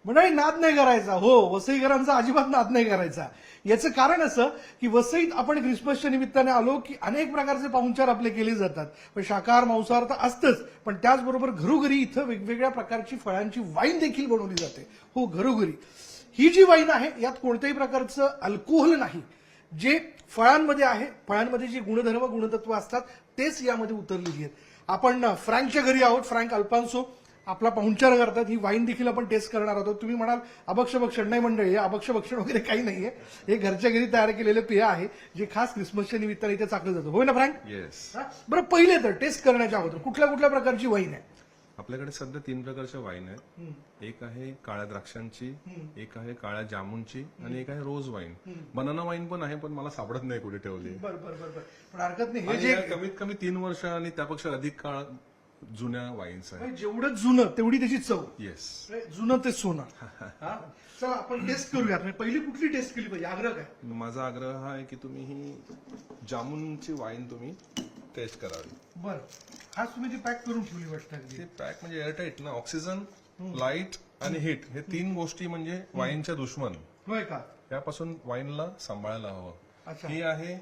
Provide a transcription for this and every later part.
मंडळी नाद नाही करायचा. हो, वसईकरांचा अजिबात नाद नाही करायचा. याचं कारण असं की वसईत आपण क्रिसमसच्या निमित्ताने आलो की अनेक प्रकारचे पाहुणचार आपले केले जातात. पण शाकाहार मांसाहार तर असतंच, पण त्याचबरोबर घरोघरी इथं वेगवेगळ्या प्रकारची फळांची वाईन देखील बनवली जाते. हो, घरोघरी. ही जी वाईन आहे यात कोणत्याही प्रकारचं अल्कोहोल नाही. जे फळांमध्ये आहे, फळांमध्ये जे गुणधर्म गुणतत्व असतात तेच यामध्ये उतरलेली आहेत. आपण फ्रँकच्या घरी आहोत. फ्रँक अल्फान्सो आपला पाहुणचार करतात. ही वाईन देखील आपण टेस्ट करणार आहोत. तुम्ही म्हणाल अभक्ष भक्षण. नाही मंडळी, हे अभक्ष भक्षण वगैरे काही नाहीये. हे घरच्या घरी तयार केलेलं पेय आहे जे खास क्रिसमसच्या निमित्ताने इथे चाकलं जातं. होय ना फ्रँक? येस. बरं, पहिले तर टेस्ट करण्याच्या अगोदर कुठल्या कुठल्या प्रकारची वाईन आहे? आपल्याकडे सध्या 3 प्रकारच्या वाईन आहेत. एक आहे काळ्या द्राक्षांची, एक आहे काळ्या जामुनची आणि एक आहे रोज वाईन. बनाना वाईन पण आहे, पण मला सापडत नाही कुठे ठेवली. बरं बरं बरं बरं. पण हरकत नाही. हे आणि जे या कमीत कमी 3 वर्ष आणि त्यापेक्षा अधिक काळ जुन्या वाईन्स आहेत. जेवढं जुनं तेवढी त्याची चव. येस. जुनं ते सोनं. हा? चला आपण टेस्ट करूयात. पहिली कुठली टेस्ट केली पाहिजे? आग्रह काय? माझा आग्रह हा आहे की तुम्ही ही जामुनची वाईन तुम्ही टेस्ट करावी. बरं, खास तुम्ही ती पॅक करून ठेवली वाटतं. ते पॅक म्हणजे एअरटाईट ना. ऑक्सिजन, लाईट आणि हीट हे 3 गोष्टी म्हणजे वाईनच्या दुश्मन. होय का? यापासून वाईनला सांभाळायला हवं. अच्छा. ही आहे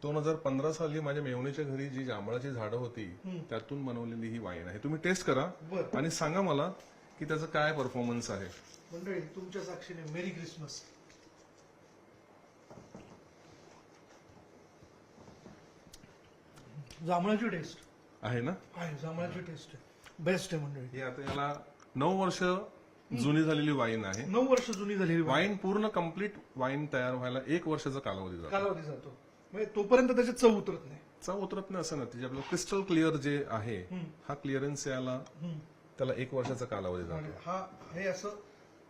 2015 साली माझ्या मेवणीच्या घरी जी जांभळाची झाडं होती त्यातून बनवलेली ही वाईन आहे. तुम्ही टेस्ट करा बरं. आणि सांगा मला की त्याचं काय परफॉर्मन्स आहे. मंडळी, तुमच्या साक्षीने मेरी क्रिसमस. जांभळाची टेस्ट आहे ना. आहे. जांभळाची टेस्ट आहे. बेस्ट आहे मंडळी. ही आता याला 9 वर्ष जुनी झालेली वाईन आहे. 9 वर्ष जुनी झालेली वाईन पूर्ण कम्प्लीट वाईन तयार व्हायला 1 वर्षाचा कालावधी जातो. कालावधी जातो. म्हणजे तोपर्यंत त्याच्यात चव उतरत नाही. चव उतरत नाही असं नाही. त्याचे आपलं क्रिस्टल क्लिअर जे आहे हा क्लिअरन्स याला त्याला 1 वर्षाचा कालावधी जातो. हा, हे असं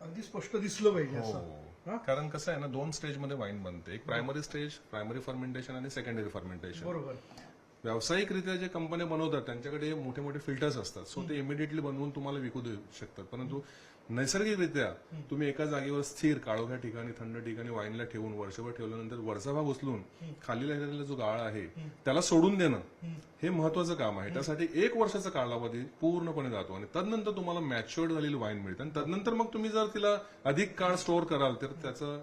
अगदी स्पष्ट दिसलं पाहिजे असं. हो. कारण कसं आहे ना, 2 स्टेजमध्ये वाईन बनते. एक प्रायमरी स्टेज, प्रायमरी फर्मेंटेशन आणि सेकंडरी फर्मेंटेशन. बरोबर. व्यावसायिकरित्या जे कंपन्या बनवतात त्यांच्याकडे मोठे मोठे फिल्टर्स असतात. सो ते इमिडिएटली बनवून तुम्हाला विकू देऊ शकतात. परंतु नैसर्गिकरित्या तुम्ही एका जागेवर स्थिर काळोख्या ठिकाणी, थंड ठिकाणी वाईनला ठेवून वर्षभर ठेवल्यानंतर वरचा भाग उचलून खाली राहिलेला जो गाळा आहे त्याला सोडून देणं हे महत्वाचं काम आहे. त्यासाठी 1 वर्षाचा कालावधी पूर्णपणे जातो आणि तदनंतर तुम्हाला मॅच्युअर्ड झालेली वाईन मिळते. आणि तदनंतर मग तुम्ही जर तिला अधिक काळ स्टोअर कराल तर त्याचं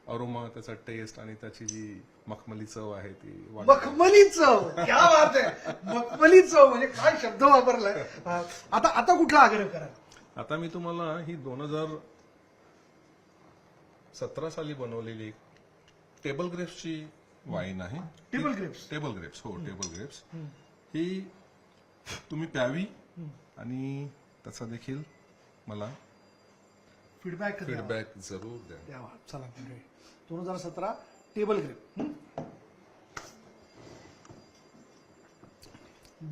अरोमा, त्याचा टेस्ट आणि त्याची जी मखमली चव आहे ती मखमली चव. क्या बात आहे. मखमली चव म्हणजे काय शब्द वापरलाय. आता कुठला आग्रह करा? आता मी तुम्हाला ही 2017 साली बनवलेली टेबल ग्रेप्सची वाईन आहे. Table grapes. Table grapes. हो, टेबल ग्रेप्स. ही तुम्ही प्यावी आणि त्याचा देखील मला फीडबॅक जरूर द्या. चला मंडळी, 2017 टेबल ग्रेप.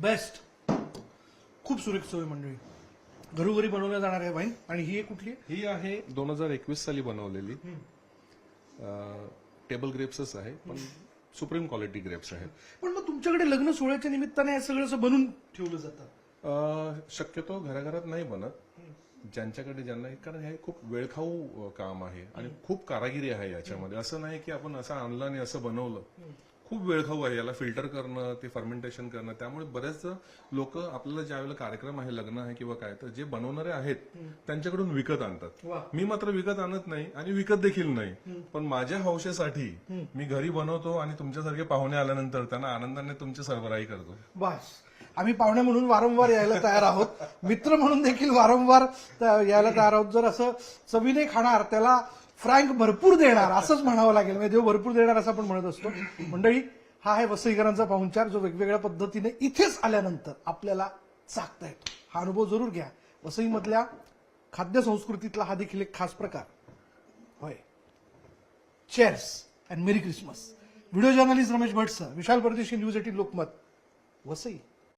बेस्ट. खूप सुरेख चव आहे मंडळी. घरोघरी बनवल्या जाणार आहे वाईन. आणि ही कुठली? ही आहे 2021 साली बनवलेली टेबल ग्रेप्सच आहे, पण सुप्रीम क्वालिटी ग्रेप्स आहेत. पण मग तुमच्याकडे लग्न सोहळ्याच्या निमित्ताने हे सगळं असं बनवून ठेवलं जातं? शक्यतो घराघरात नाही बनत. ज्यांच्याकडे ज्यांना, कारण हे खूप वेळखाऊ काम आहे आणि खूप कारागिरी आहे याच्यामध्ये. असं नाही की आपण असं आणलं आणि असं बनवलं. खूप वेळखाऊ आहे. याला फिल्टर करणं, ते फर्मेंटेशन करणं. त्यामुळे बरेच लोक आपल्याला ज्यावेळेला कार्यक्रम आहे, लग्न आहे किंवा काय, तर जे बनवणारे आहेत त्यांच्याकडून विकत आणतात. मी मात्र विकत आणत नाही आणि विकत देखील नाही. पण माझ्या हौशेसाठी मी घरी बनवतो आणि तुमच्यासारखे पाहुणे आल्यानंतर त्यांना आनंदाने तुमची सरबराही करतो. बस. आम्ही पाहुणे म्हणून वारंवार यायला तयार आहोत. मित्र म्हणून देखील वारंवार यायला तयार आहोत. जर असं चवीने खाणार त्याला फ्रँक भरपूर देणार असंच म्हणावं लागेल. म्हणजे देव भरपूर देणार असं आपण म्हणत असतो. मंडळी, हा आहे वसईकरांचा पाहुणचार जो वेगवेगळ्या पद्धतीने इथेच आल्यानंतर आपल्याला चाकता येतो. हा अनुभव जरूर घ्या. वसईमधल्या खाद्य संस्कृतीतला हा देखील एक खास प्रकार होय. Cheers and merry Christmas. Video journalist Ramesh Bhatt, Vishal Pardeshi, News 18 Lokmat, Vasai.